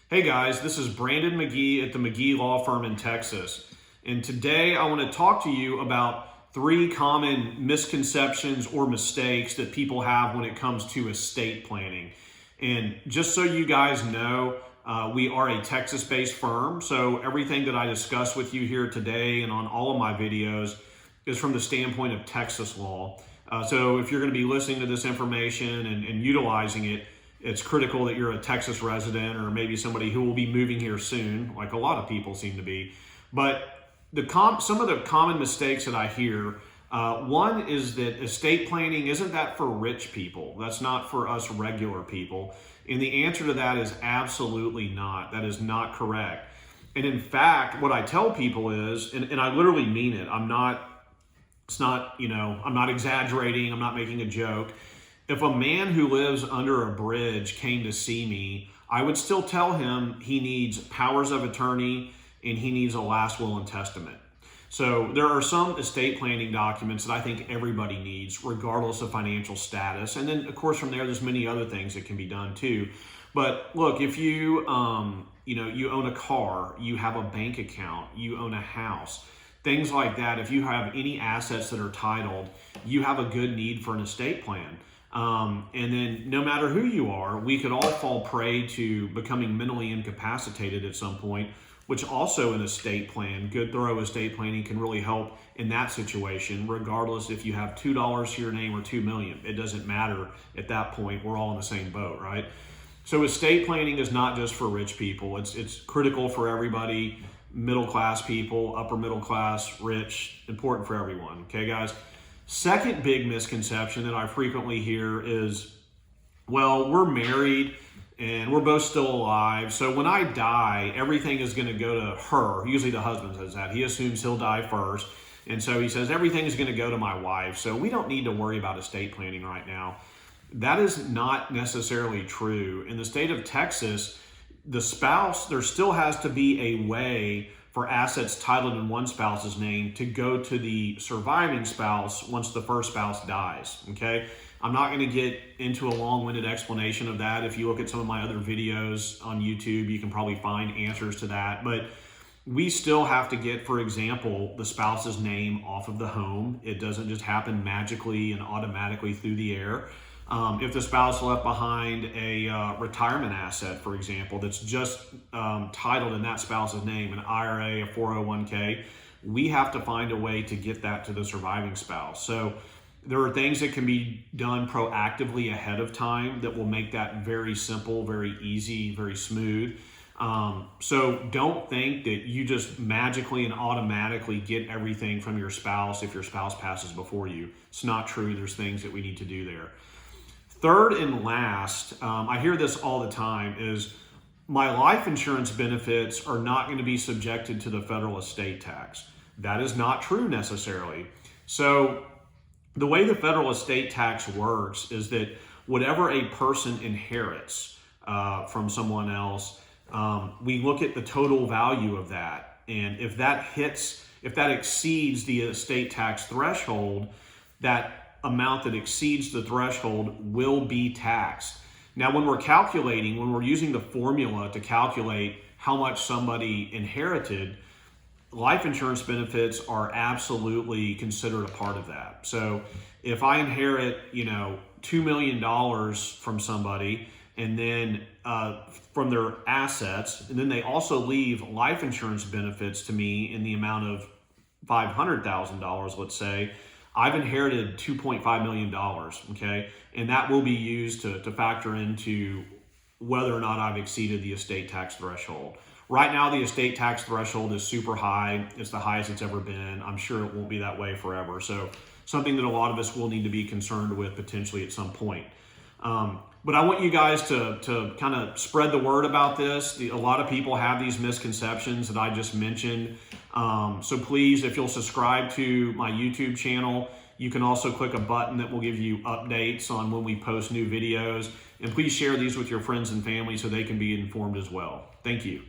Hey guys, this is Brandon McGee at the McGee Law Firm in Texas. And today I want to talk to you about 3 common misconceptions or mistakes that people have when it comes to estate planning. And just so you guys know, we are a Texas-based firm, so everything that I discuss with you here today and on all of my videos is from the standpoint of Texas law. So if you're going to be listening to this information and utilizing it, it's critical that you're a Texas resident or maybe somebody who will be moving here soon, like a lot of people seem to be. But some of the common mistakes that I hear, one is that estate planning isn't that for rich people. That's not for us regular people. And the answer to that is absolutely not. That is not correct. And in fact, what I tell people is, and I literally mean it, I'm not exaggerating, I'm not making a joke. If a man who lives under a bridge came to see me, I would still tell him he needs powers of attorney and he needs a last will and testament. So there are some estate planning documents that I think everybody needs, regardless of financial status. And then, of course, from there's many other things that can be done too. But look, if you own a car, you have a bank account, you own a house, things like that. If you have any assets that are titled, you have a good need for an estate plan. And then no matter who you are, we could all fall prey to becoming mentally incapacitated at some point, which also an estate plan, good thorough estate planning can really help in that situation, regardless if you have $2 to your name or $2 million. It doesn't matter at that point. We're all in the same boat, right? So estate planning is not just for rich people. It's critical for everybody, middle class people, upper middle class, rich, important for everyone. Okay, guys? Second big misconception that I frequently hear is, well, we're married and we're both still alive, so when I die, everything is going to go to her. Usually the husband says that. He assumes he'll die first, and so he says everything is going to go to my wife, so we don't need to worry about estate planning right now. That is not necessarily true. In the state of Texas, the spouse, there still has to be a way for assets titled in one spouse's name to go to the surviving spouse once the first spouse dies, okay? I'm not gonna get into a long-winded explanation of that. If you look at some of my other videos on YouTube, you can probably find answers to that. But we still have to get, for example, the spouse's name off of the home. It doesn't just happen magically and automatically through the air. If the spouse left behind a retirement asset, for example, that's just titled in that spouse's name, an IRA, a 401k, we have to find a way to get that to the surviving spouse. So there are things that can be done proactively ahead of time that will make that very simple, very easy, very smooth. So don't think that you just magically and automatically get everything from your spouse if your spouse passes before you. It's not true. There's things that we need to do there. Third and last, I hear this all the time, is my life insurance benefits are not going to be subjected to the federal estate tax. That is not true necessarily. So the way the federal estate tax works is that whatever a person inherits from someone else, we look at the total value of that. And if that exceeds the estate tax threshold, that amount that exceeds the threshold will be taxed. Now, when we're using the formula to calculate how much somebody inherited, life insurance benefits are absolutely considered a part of that. So if I inherit, $2 million from somebody and then from their assets, and then they also leave life insurance benefits to me in the amount of $500,000, let's say, I've inherited $2.5 million, okay? And that will be used to factor into whether or not I've exceeded the estate tax threshold. Right now, the estate tax threshold is super high. It's the highest it's ever been. I'm sure it won't be that way forever. So something that a lot of us will need to be concerned with potentially at some point. But I want you guys to kind of spread the word about this. A lot of people have these misconceptions that I just mentioned. So please, if you'll subscribe to my YouTube channel, you can also click a button that will give you updates on when we post new videos. And please share these with your friends and family so they can be informed as well. Thank you.